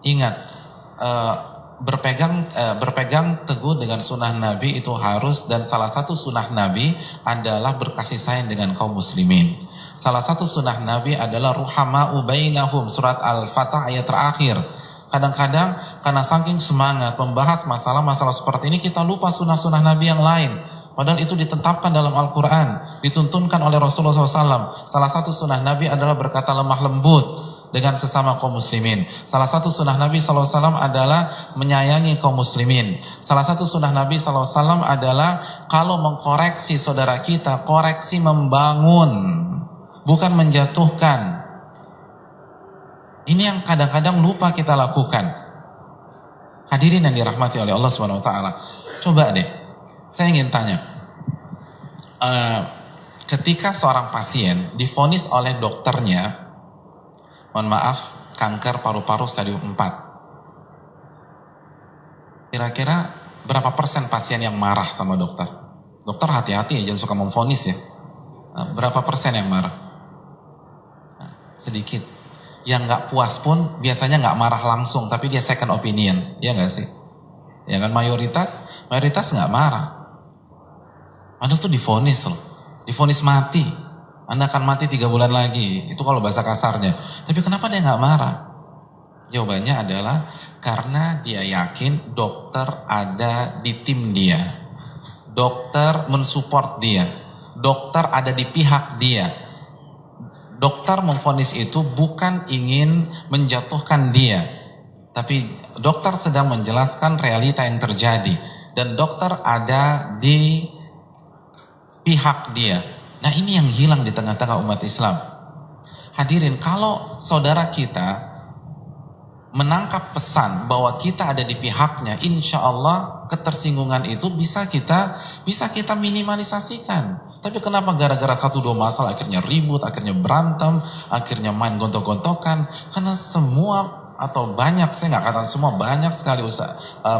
Ingat, berpegang teguh dengan sunnah Nabi itu harus, dan salah satu sunnah Nabi adalah berkasih sayang dengan kaum muslimin. Salah satu sunnah Nabi adalah ruhama'u bainahum, surat Al-Fatah ayat terakhir. Kadang-kadang karena saking semangat membahas masalah-masalah seperti ini, kita lupa sunnah-sunnah Nabi yang lain. Padahal itu ditetapkan dalam Al-Quran, dituntunkan oleh Rasulullah SAW. Salah satu sunnah Nabi adalah berkata lemah lembut dengan sesama kaum muslimin. Salah satu sunnah Nabi SAW adalah menyayangi kaum muslimin. Salah satu sunnah Nabi SAW adalah kalau mengkoreksi saudara kita, koreksi membangun, bukan menjatuhkan. Ini yang kadang-kadang lupa kita lakukan. Hadirin yang dirahmati oleh Allah Subhanahu Wa Taala. Coba deh, saya ingin tanya, ketika seorang pasien divonis oleh dokternya, mohon maaf, kanker paru-paru stadium 4. Kira-kira berapa persen pasien yang marah sama dokter? Dokter hati-hati ya, jangan suka memvonis ya. Berapa persen yang marah? Sedikit. Yang nggak puas pun biasanya nggak marah langsung, tapi dia second opinion, ya nggak sih? Ya kan, mayoritas nggak marah. Padahal tuh divonis loh, divonis mati. Anda akan mati 3 bulan lagi, itu kalau bahasa kasarnya. Tapi kenapa dia nggak marah? Jawabannya adalah karena dia yakin dokter ada di tim dia, dokter mensupport dia, dokter ada di pihak dia. Dokter memvonis itu bukan ingin menjatuhkan dia, tapi dokter sedang menjelaskan realita yang terjadi, dan dokter ada di pihak dia. Nah, ini yang hilang di tengah-tengah umat Islam. Hadirin, kalau saudara kita menangkap pesan bahwa kita ada di pihaknya, insya Allah ketersinggungan itu bisa kita minimalisasikan. Tapi kenapa gara-gara 1-2 masalah akhirnya ribut, akhirnya berantem, akhirnya main gontok-gontokan? Karena semua atau banyak, saya nggak katakan semua, banyak sekali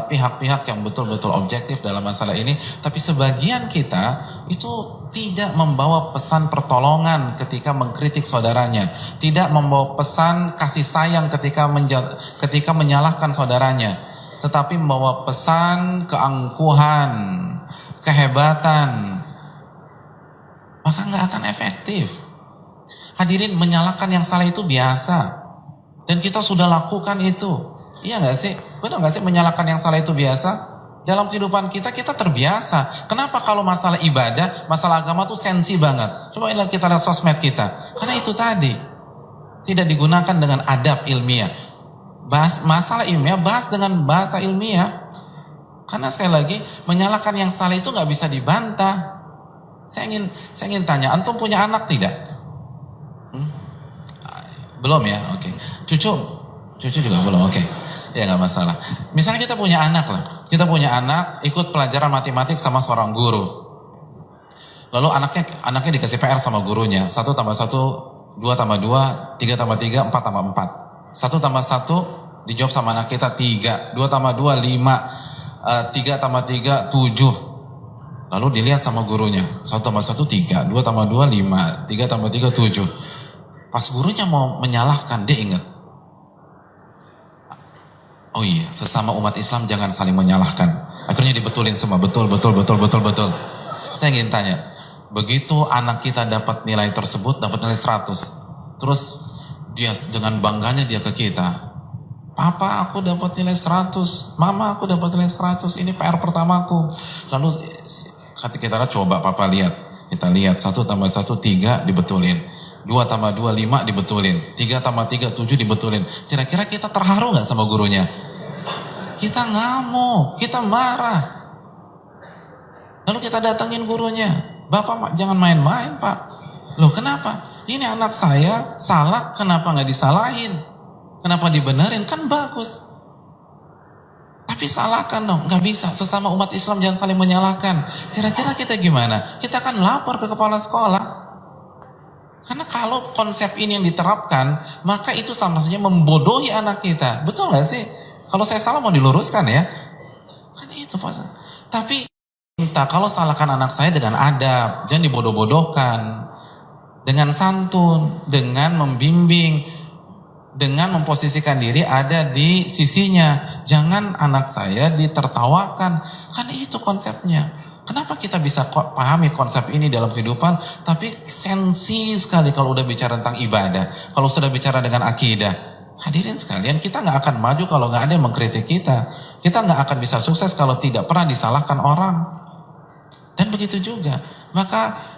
pihak-pihak yang betul-betul objektif dalam masalah ini. Tapi sebagian kita itu tidak membawa pesan pertolongan ketika mengkritik saudaranya, tidak membawa pesan kasih sayang ketika menyalahkan saudaranya, tetapi membawa pesan keangkuhan, kehebatan, maka nggak akan efektif. Hadirin, menyalahkan yang salah itu biasa, dan kita sudah lakukan itu. Iya nggak sih? Benar nggak sih menyalahkan yang salah itu biasa? Dalam kehidupan kita terbiasa. Kenapa kalau masalah ibadah, masalah agama tuh sensi banget? Coba kita lihat sosmed kita. Karena itu tadi, tidak digunakan dengan adab ilmiah. Bahas masalah ilmiah, bahas dengan bahasa ilmiah. Karena sekali lagi, menyalahkan yang salah itu nggak bisa dibantah. Saya ingin tanya, antum punya anak tidak? Belum ya? Oke. Cucu juga belum. Oke. Ya nggak masalah. Misalnya kita punya anak lah. Kita punya anak ikut pelajaran matematik sama seorang guru. Lalu anaknya dikasih PR sama gurunya. 1 tambah 1, 2 tambah 2, 3 tambah 3, 4 tambah 4. 1 tambah 1 dijawab sama anak kita 3. 2 tambah 2, 5. 3 tambah 3, 7. Lalu dilihat sama gurunya. 1 tambah 1, 3. 2 tambah 2, 5. 3 tambah 3, 7. Pas gurunya mau menyalahkan, dia ingat. Oh iya, sesama umat Islam jangan saling menyalahkan. Akhirnya dibetulin semua, betul. Saya ingin tanya, begitu anak kita dapat nilai tersebut, dapat nilai 100. Terus dia dengan bangganya dia ke kita. Papa, aku dapat nilai 100. Mama, aku dapat nilai 100. Ini PR pertamaku. Lalu kita coba papa lihat. Kita lihat 1 tambah 1, 3 dibetulin. 2 tambah 2, 5 dibetulin. 3 tambah 3, 7 dibetulin. Kira-kira kita terharu gak sama gurunya? Kita ngamuk, kita marah. Lalu kita datangin gurunya. Bapak jangan main-main pak. Loh kenapa? Ini anak saya salah, kenapa gak disalahin? Kenapa dibenerin? Kan bagus. Tapi salahkan dong, gak bisa. Sesama umat Islam jangan saling menyalahkan. Kira-kira kita gimana? Kita akan lapor ke kepala sekolah. Karena kalau konsep ini yang diterapkan, maka itu sama saja membodohi anak kita. Betul gak sih? Kalau saya salah mau diluruskan ya. Kan itu Pak. Tapi kalau salahkan anak saya dengan adab, jangan dibodoh-bodohkan. Dengan santun, dengan membimbing. dengan memposisikan diri ada di sisinya. Jangan anak saya ditertawakan. Kan itu konsepnya. Kenapa kita bisa pahami konsep ini dalam kehidupan, tapi sensi sekali kalau udah bicara tentang ibadah, kalau sudah bicara dengan akidah. Hadirin sekalian, kita nggak akan maju kalau nggak ada yang mengkritik kita. Kita nggak akan bisa sukses kalau tidak pernah disalahkan orang. Dan begitu juga. Maka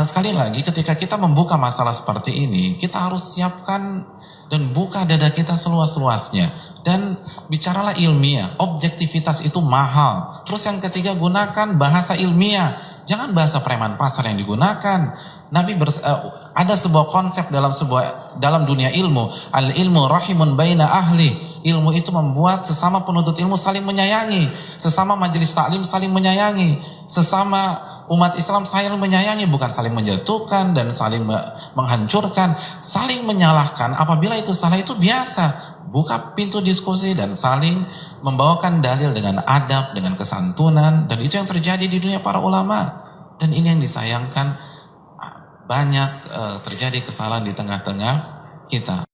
sekali lagi ketika kita membuka masalah seperti ini, kita harus siapkan dan buka dada kita seluas-luasnya. Dan bicaralah ilmiah, objektivitas itu mahal. Terus yang ketiga, gunakan bahasa ilmiah. Jangan bahasa preman pasar yang digunakan. Ada sebuah konsep dalam dunia ilmu, al ilmu rahimun baina ahli. Ilmu itu membuat sesama penuntut ilmu saling menyayangi, sesama majelis taklim saling menyayangi, sesama umat Islam saling menyayangi, bukan saling menjatuhkan dan saling menghancurkan, saling menyalahkan. Apabila itu salah itu biasa. Buka pintu diskusi dan saling membawakan dalil dengan adab, dengan kesantunan. Dan itu yang terjadi di dunia para ulama. Dan ini yang disayangkan, banyak terjadi kesalahan di tengah-tengah kita.